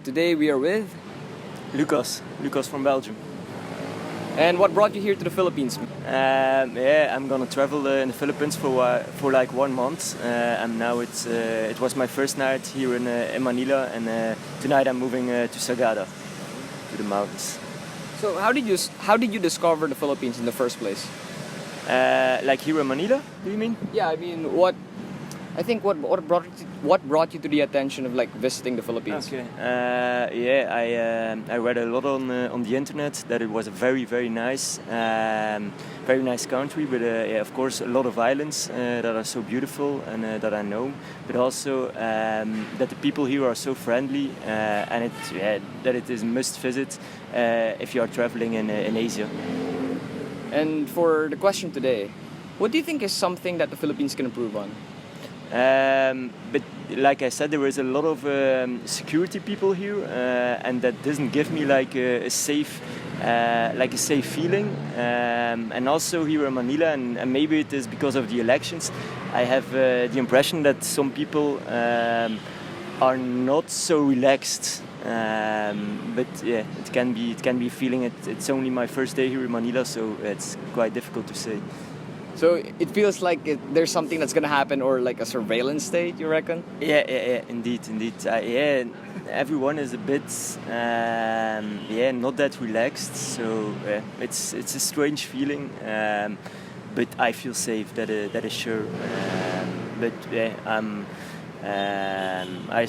Today we are with. Lucas from Belgium. And what brought you here to the Philippines? Yeah, I'm gonna travel in the Philippines for like 1 month. And now it was my first night here in Manila, and tonight I'm moving to Sagada, to the mountains. So how did you discover the Philippines in the first place? Like here in Manila, do you mean? Yeah, I mean, what brought you to the attention of like visiting the Philippines? Okay. Yeah, I read a lot on the internet that it was a very nice country, but yeah, of course a lot of islands that are so beautiful and that I know, but also that the people here are so friendly, and that it is a must visit if you are traveling in Asia. And for the question today, what do you think is something that the Philippines can improve on? But like I said, there is a lot of security people here, and that doesn't give me like a safe feeling. And also here in Manila, and maybe it is because of the elections, I have the impression that some people are not so relaxed. But yeah, it can be a feeling. It's only my first day here in Manila, so it's quite difficult to say. So it feels like there's something that's gonna happen, or like a surveillance state, you reckon? Yeah, indeed. Yeah, everyone is a bit, not that relaxed. So it's a strange feeling, but I feel safe. That is sure. But yeah, I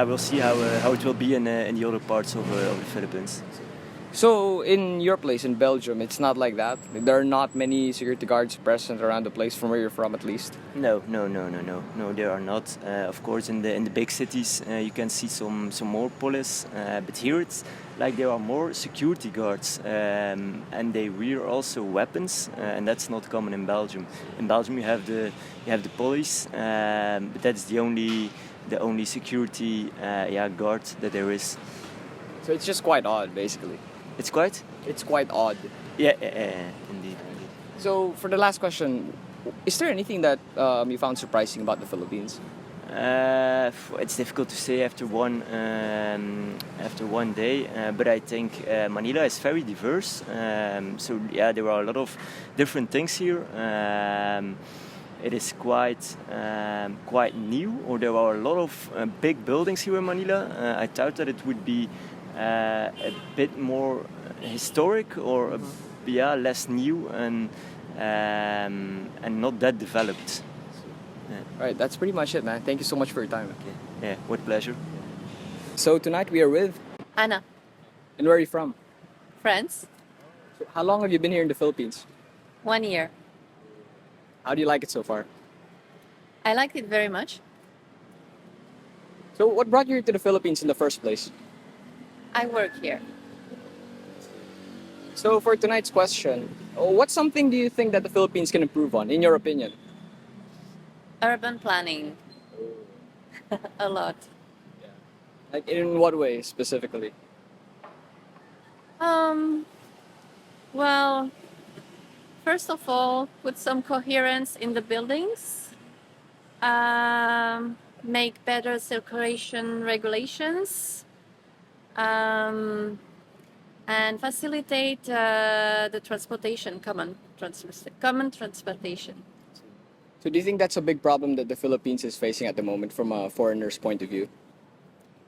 will see how it will be in the other parts of the Philippines. So in your place in Belgium, it's not like that. There are not many security guards present around the place, from where you're from, at least. No, there are not. Of course, in the big cities, you can see some more police, but here it's like there are more security guards, and they wear also weapons, and that's not common in Belgium. In Belgium, you have the police, but that's the only security guard that there is. So it's just quite odd, basically. It's quite. It's quite odd. Yeah, indeed. So for the last question, is there anything that you found surprising about the Philippines? It's difficult to say after one day, but I think Manila is very diverse. So yeah, there are a lot of different things here. It is quite new, or there are a lot of big buildings here in Manila. I thought that it would be a bit more historic, or less new, and not that developed. Yeah. Right, that's pretty much it, man. Thank you so much for your time. Okay. Yeah, with pleasure. So tonight we are with. Anna, And where are you from? France, So how long have you been here in the Philippines? 1 year. How do you like it so far? I liked it very much. So what brought you to the Philippines in the first place? I work here. So for tonight's question, what something do you think that the Philippines can improve on, in your opinion? Urban planning. A lot. Like in what way specifically? Well, first of all, put some coherence in the buildings. Make better circulation regulations. And facilitate the transportation, common transportation. So do you think that's a big problem that the Philippines is facing at the moment from a foreigner's point of view?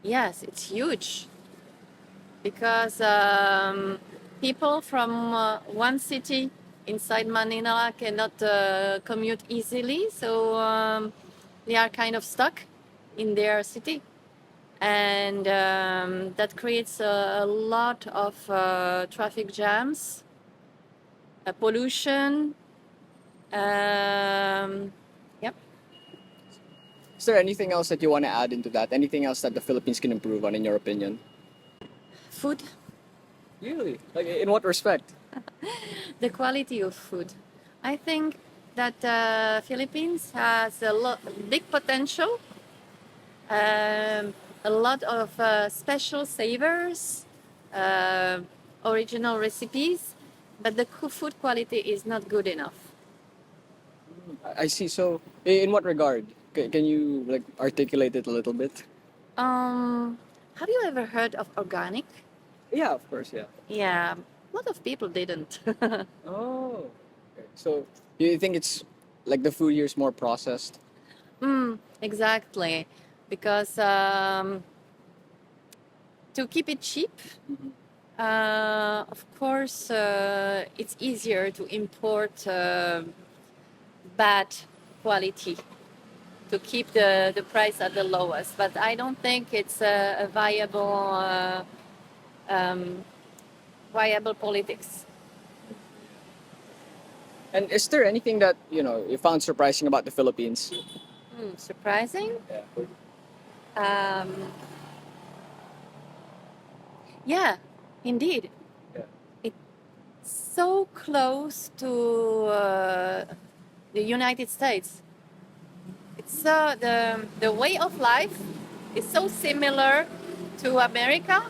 Yes, it's huge because people from one city inside Manila cannot commute easily, so they are kind of stuck in their city, and that creates a lot of traffic jams, pollution. Yep. Is there anything else that you want to add into that? Anything else that the Philippines can improve on, in your opinion? Food, Really? Like in what respect? the quality of food. I think that Philippines has big potential, a lot of special savors, original recipes, but the food quality is not good enough. I see. So in what regard? Can you like articulate it a little bit? Um, Have you ever heard of organic? Yeah, of course, yeah. Yeah, a lot of people didn't. Oh. Okay. So, do you think it's like the food here is more processed? Exactly, because to keep it cheap, of course, it's easier to import bad quality to keep the price at the lowest. But I don't think it's a viable politics. And is there anything that, you found surprising about the Philippines? Surprising? Yeah. Um, yeah, indeed. Yeah. It's so close to the United States. It's the way of life is so similar to America.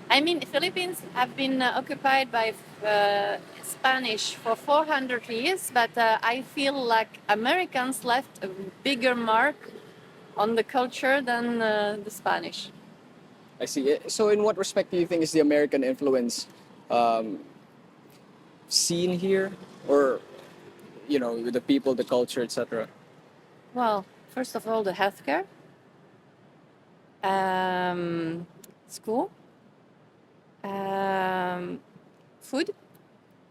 I mean, Philippines have been occupied by Spanish for 400 years, but I feel like Americans left a bigger mark on the culture than the Spanish. I see. So, in what respect do you think is the American influence um, seen here, or with the people, the culture, etc.? Well, first of all, the healthcare, school, food,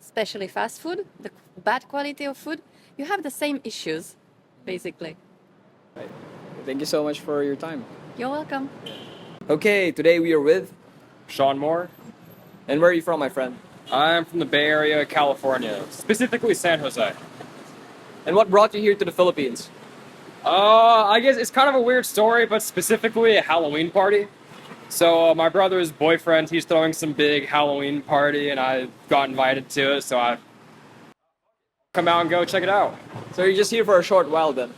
especially fast food, the bad quality of food. You have the same issues, basically. Right. Thank you so much for your time. You're welcome. Okay, today we are with, Sean Moore. and where are you from, my friend? I'm from the Bay Area, California, specifically San Jose. And what brought you here to the Philippines? I guess it's kind of a weird story, but specifically a Halloween party. So my brother's boyfriend, he's throwing some big Halloween party, and I got invited to it, so I come out and go check it out. So you're just here for a short while then?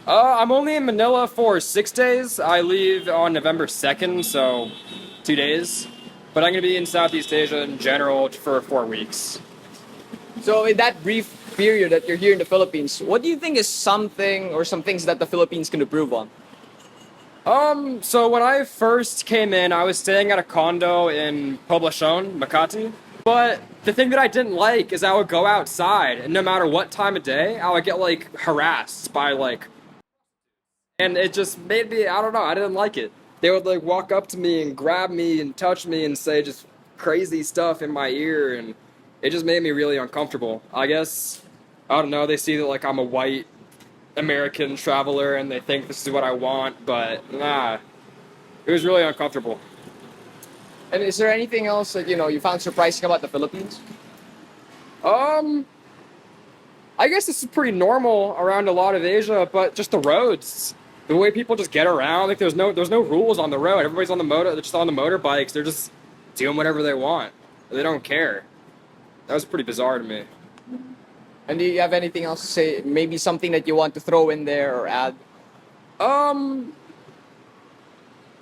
I'm only in Manila for 6 days. I leave on November 2nd, so 2 days. But I'm going to be in Southeast Asia in general for 4 weeks. So in that brief period that you're here in the Philippines, what do you think is something or some things that the Philippines can improve on? So when I first came in, I was staying at a condo in Poblacion, Makati. But the thing that I didn't like is I would go outside, and no matter what time of day, I would get, harassed by, and it just made me, I don't know, I didn't like it. They would, walk up to me and grab me and touch me and say just crazy stuff in my ear, and it just made me really uncomfortable. I guess, I don't know, they see that, I'm a white American traveler and they think this is what I want, but nah, it was really uncomfortable. And is there anything else that, you found surprising about the Philippines? I guess this is pretty normal around a lot of Asia, but just the roads, the way people just get around, there's no rules on the road. Everybody's on they're just on the motorbikes. They're just doing whatever they want. They don't care. That was pretty bizarre to me. And do you have anything else to say? Maybe something that you want to throw in there or add?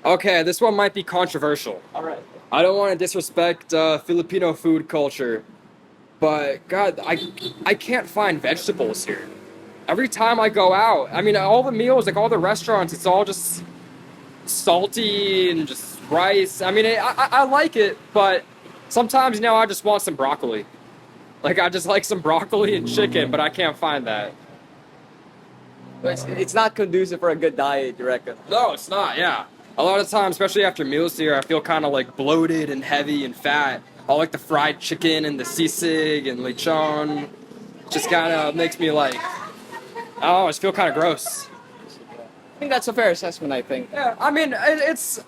Okay, this one might be controversial. All right. I don't want to disrespect Filipino food culture, but God, I can't find vegetables here. Every time I go out, I mean, all the meals, all the restaurants, it's all just salty and just rice. I mean, I like it, but sometimes, I just want some broccoli. I just like some broccoli and chicken, but I can't find that. It's not conducive for a good diet, you reckon? No, it's not, yeah. A lot of times, especially after meals here, I feel kind of bloated and heavy and fat. I like the fried chicken and the sisig and lechon. Just kind of makes me I just feel kind of gross. I think that's a fair assessment, I think. Yeah, I mean, it's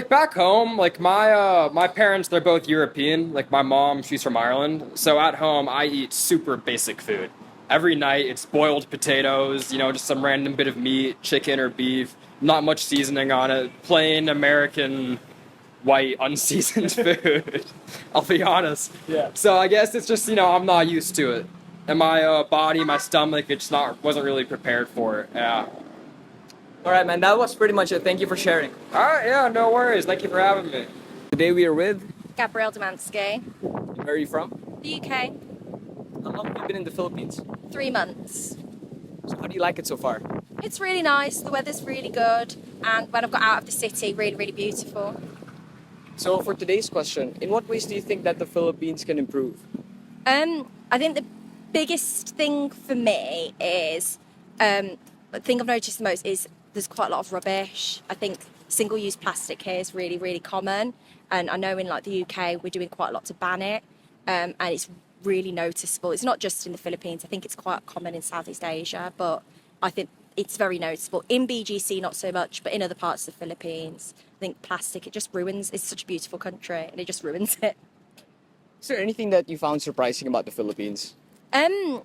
back home, my parents, they're both European. My mom, she's from Ireland. So at home, I eat super basic food. Every night, it's boiled potatoes, just some random bit of meat, chicken or beef, not much seasoning on it, plain American, white, unseasoned food. I'll be honest. Yeah. So I guess it's just, I'm not used to it. And my body, my stomach, wasn't really prepared for it. Yeah. All right, man. That was pretty much it. Thank you for sharing. All right, yeah, no worries. Thank you for having me. Today we are with. Gabrielle Demansky, Where are you from? the UK, How long have you been in the Philippines? 3 months. So how do you like it so far? It's really nice. The weather's really good, and when I've got out of the city, really, really beautiful. So for today's question, in what ways do you think that the Philippines can improve? I think the biggest thing for me is, the thing I've noticed the most is there's quite a lot of rubbish. I think single-use plastic here is really, really common, and I know in like the UK we're doing quite a lot to ban it, and it's really noticeable. It's not just in the Philippines. I think it's quite common in Southeast Asia, but I think it's very noticeable. In BGC, not so much, but in other parts of the Philippines, I think plastic, it just ruins. It's such a beautiful country, and it just ruins it. Is there anything that you found surprising about the Philippines? I'm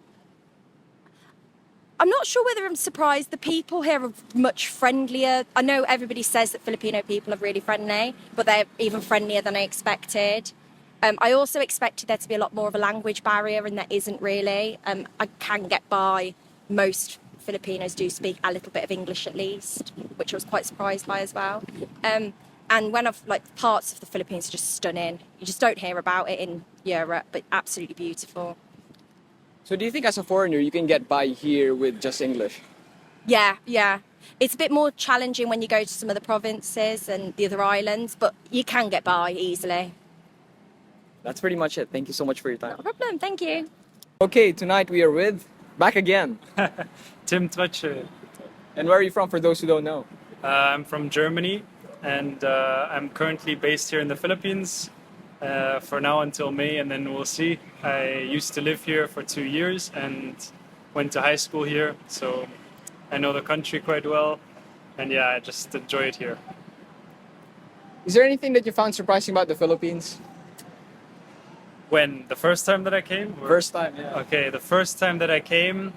not sure whether I'm surprised. The people here are much friendlier. I know everybody says that Filipino people are really friendly, but they're even friendlier than I expected. I also expected there to be a lot more of a language barrier, and there isn't really. I can get by. Most Filipinos do speak a little bit of English at least, which I was quite surprised by as well. And when I've like parts of the Philippines are just stunning. You just don't hear about it in Europe, but absolutely beautiful. So do you think as a foreigner you can get by here with just English? Yeah. It's a bit more challenging when you go to some of the provinces and the other islands, but you can get by easily. That's pretty much it. Thank you so much for your time. No problem, thank you. Okay, tonight we are with back again. Tim Twetsche. And where are you from for those who don't know? I'm from Germany, and I'm currently based here in the Philippines for now until May, and then we'll see. I used to live here for 2 years and went to high school here, so I know the country quite well, and yeah, I just enjoy it here. Is there anything that you found surprising about the Philippines? When the first time that I came? First time, yeah. Okay, the first time that I came,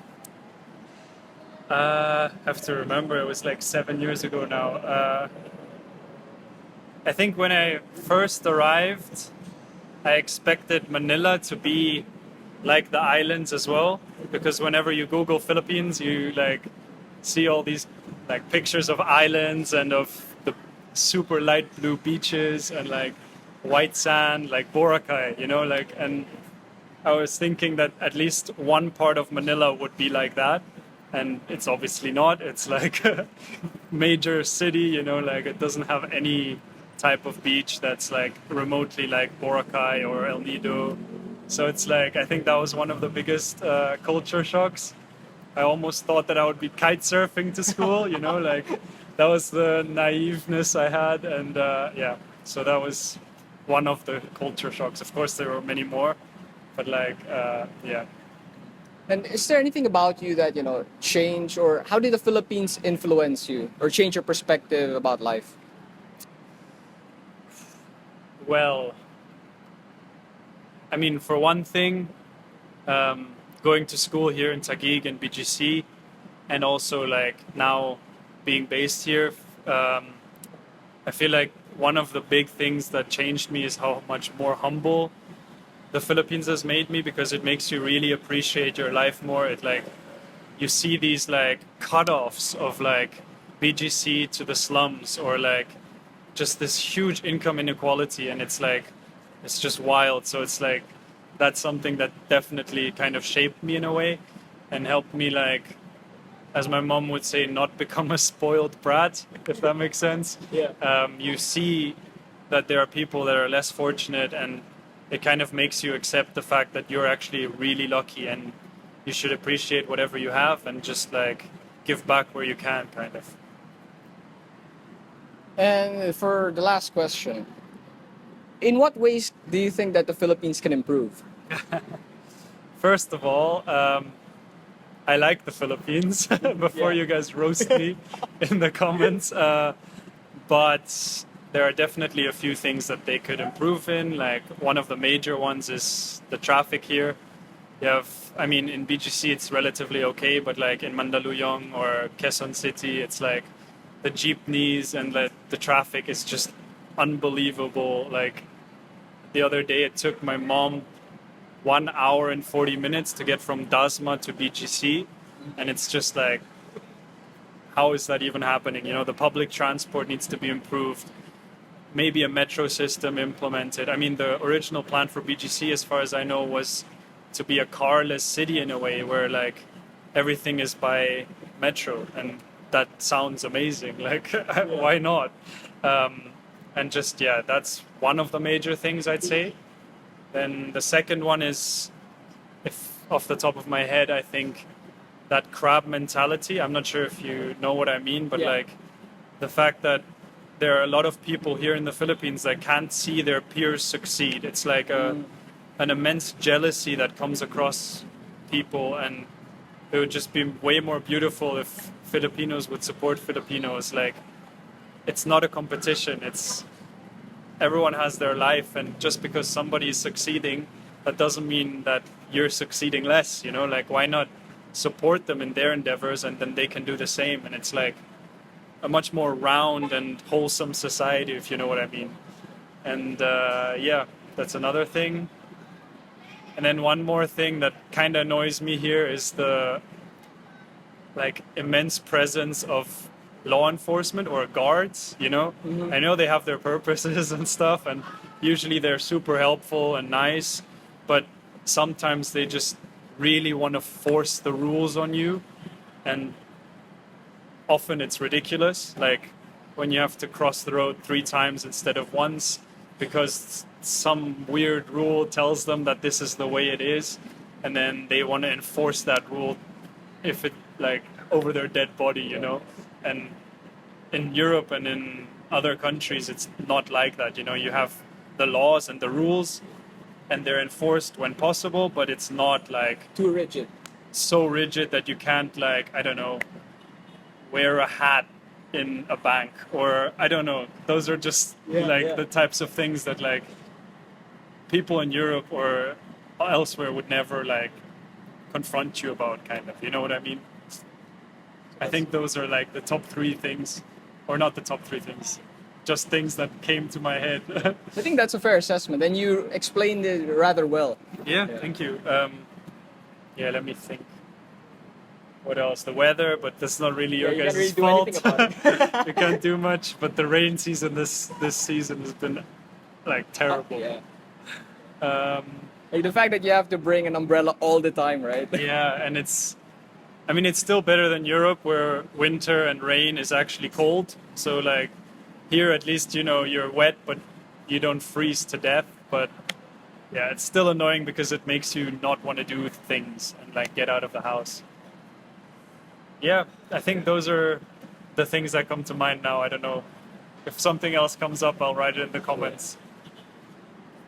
I have to remember, it was like 7 years ago now. I think when I first arrived, I expected Manila to be like the islands as well, because whenever you Google Philippines, you like see all these like pictures of islands and of the super light blue beaches and like white sand, like Boracay, you know, like, and I was thinking that at least one part of Manila would be like that, and it's obviously not. It's like a major city, you know, like it doesn't have any type of beach that's like remotely like Boracay or El Nido. So it's like, I think that was one of the biggest culture shocks. I almost thought that I would be kite surfing to school, you know, like that was the naiveness I had, and yeah, so that was one of the culture shocks. Of course, there were many more, but like, yeah. And is there anything about you that, you know, changed, or how did the Philippines influence you or change your perspective about life? Well, I mean, for one thing, going to school here in Taguig and BGC, and also like now being based here, I feel like one of the big things that changed me is how much more humble the Philippines has made me, because it makes you really appreciate your life more. It like, you see these like cutoffs of like BGC to the slums, or like just this huge income inequality, and it's like, it's just wild. So it's like, that's something that definitely kind of shaped me in a way and helped me, like, as my mom would say, not become a spoiled brat, if that makes sense. Yeah. You see that there are people that are less fortunate, and it kind of makes you accept the fact that you're actually really lucky, and you should appreciate whatever you have and just like give back where you can, kind of. And for the last question, in what ways do you think that the Philippines can improve? First of all, I like the Philippines before Yeah. you guys roast me in the comments. But there are definitely a few things that they could improve in. Like, one of the major ones is the traffic here. You have, I mean, in BGC it's relatively okay, but like in Mandaluyong or Quezon City, it's like the jeepneys and the traffic is just unbelievable. Like, the other day it took my mom 1 hour and 40 minutes to get from Dasma to BGC, and it's just like, how is that even happening? You know, the public transport needs to be improved, maybe a metro system implemented. I mean, the original plan for BGC, as far as I know, was to be a carless city in a way, where like everything is by metro, and that sounds amazing. Like, why not? And just, yeah, that's one of the major things I'd say. Then the second one is, if off the top of my head, I think that crab mentality. I'm not sure if you know what I mean, but Yeah. like the fact that there are a lot of people here in the Philippines that can't see their peers succeed. It's like an immense jealousy that comes across people, and it would just be way more beautiful if Filipinos would support Filipinos. Like, it's not a competition. It's everyone has their life, and just because somebody is succeeding, that doesn't mean that you're succeeding less. You know, like, why not support them in their endeavors, and then they can do the same? And it's like a much more round and wholesome society, if you know what I mean. And yeah, that's another thing. And then one more thing that kind of annoys me here is the like immense presence of law enforcement or guards, you know. I know they have their purposes and stuff, and usually they're super helpful and nice, but sometimes they just really want to force the rules on you, and often it's ridiculous, like when you have to cross the road 3 times instead of once because some weird rule tells them that this is the way it is, and then they want to enforce that rule if it like over their dead body, you know. And in Europe and in other countries it's not like that, you know. You have the laws and the rules and they're enforced when possible, but it's not like Too rigid. so rigid that you can't, like, I don't know, wear a hat in a bank, or I don't know. Those are just the types of things that like people in Europe or elsewhere would never like confront you about, kind of, you know what I mean? I think those are like the top 3 things, or not the top 3 things, just things that came to my head. I think that's a fair assessment, and you explained it rather well. Yeah, thank you. Yeah, let me think. What else? The weather, but that's not really your You can't really guys' do fault. anything about it. You can't do much. But the rain season this season has been like terrible. Yeah. Um, Like the fact that you have to bring an umbrella all the time, right? yeah, and it's still better than Europe, where winter and rain is actually cold. So like here, at least, you know, you're wet, but you don't freeze to death. But yeah, it's still annoying because it makes you not want to do things and like get out of the house. Yeah, I think those are the things that come to mind now. I don't know. If something else comes up, I'll write it in the comments.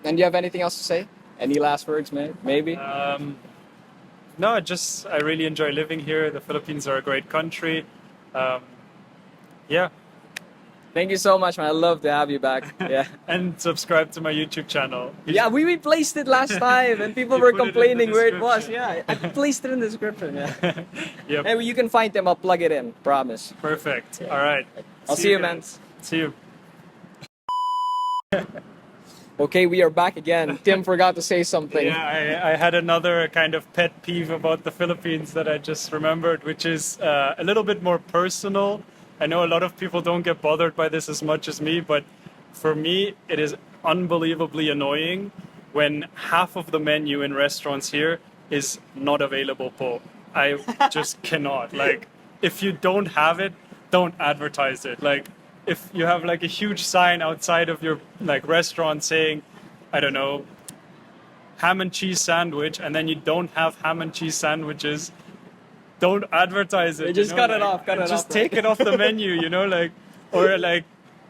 And do you have anything else to say? Any last words, man? Maybe? No, I really enjoy living here. The Philippines are a great country. Yeah. Thank you so much, man. I'd love to have you back. Yeah. And subscribe to my YouTube channel. Yeah, we placed it last time and people You were put it in the complaining where it was. description. Yeah, I placed it in the description. Yeah. Yep. Hey, you can find them. I'll plug it in. Promise. Perfect. All right. I'll see you, man. guys. See you. Okay, we are back again. Tim forgot to say something. Yeah, I had another kind of pet peeve about the Philippines that I just remembered, which is a little bit more personal. I know a lot of people don't get bothered by this as much as me, but for me, it is unbelievably annoying when half of the menu in restaurants here is not available po. I just cannot. Like, if you don't have it, don't advertise it. Like, if you have like a huge sign outside of your like restaurant saying, I don't know, ham and cheese sandwich, and then you don't have ham and cheese sandwiches, don't advertise it. You just cut it off, Just right? take it off the menu, you know, like, or like,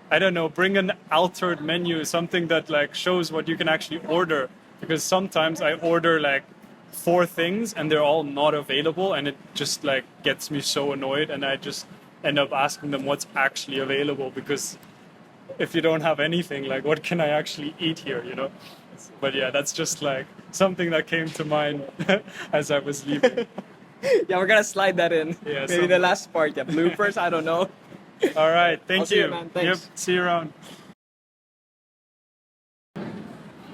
I don't know, bring an altered menu, something that like shows what you can actually order. Because sometimes I order like 4 things and they're all not available, and it just like gets me so annoyed, and I just end up asking them what's actually available, because if you don't have anything, like, what can I actually eat here, you know? But yeah, that's just like something that came to mind as I was leaving. Yeah, we're gonna slide that in. Yeah, Maybe the last part. Yeah, bloopers. I don't know. All right, thank I'll see you. you, man. Thanks. Yep, see you around.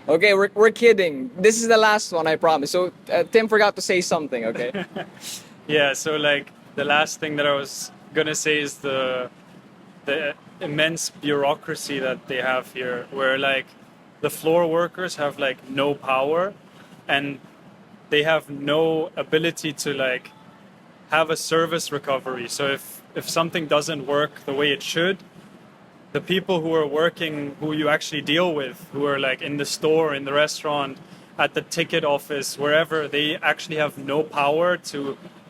Okay, we're kidding. This is the last one, I promise. So Tim forgot to say something. Okay. Yeah, so like the last thing that I was gonna say is the immense bureaucracy that they have here, where like the floor workers have like no power, and they have no ability to like have a service recovery. So if something doesn't work the way it should, the people who are working, who you actually deal with, who are like in the store, in the restaurant, at the ticket office, wherever, they actually have no power to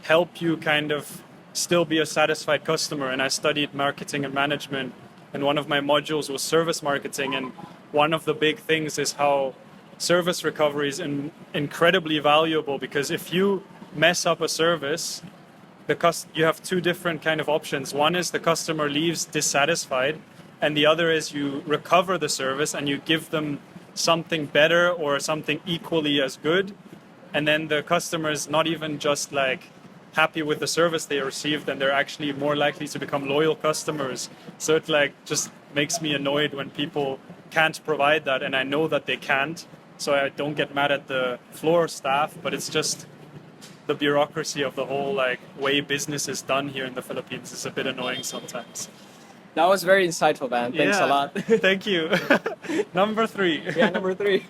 help you kind of still be a satisfied customer. And I studied marketing and management, and one of my modules was service marketing. And one of the big things is how service recovery is incredibly valuable, because if you mess up a service, you have two different kind of options. One is the customer leaves dissatisfied, and the other is you recover the service and you give them something better or something equally as good. And then the customer is not even just like happy with the service they received, and they're actually more likely to become loyal customers. So it like just makes me annoyed when people can't provide that, and I know that they can't. So I don't get mad at the floor staff, but it's just the bureaucracy of the whole like way business is done here in the Philippines is a bit annoying sometimes. That was very insightful, man. Thanks a lot. Thank you. Number 3. Yeah, number 3.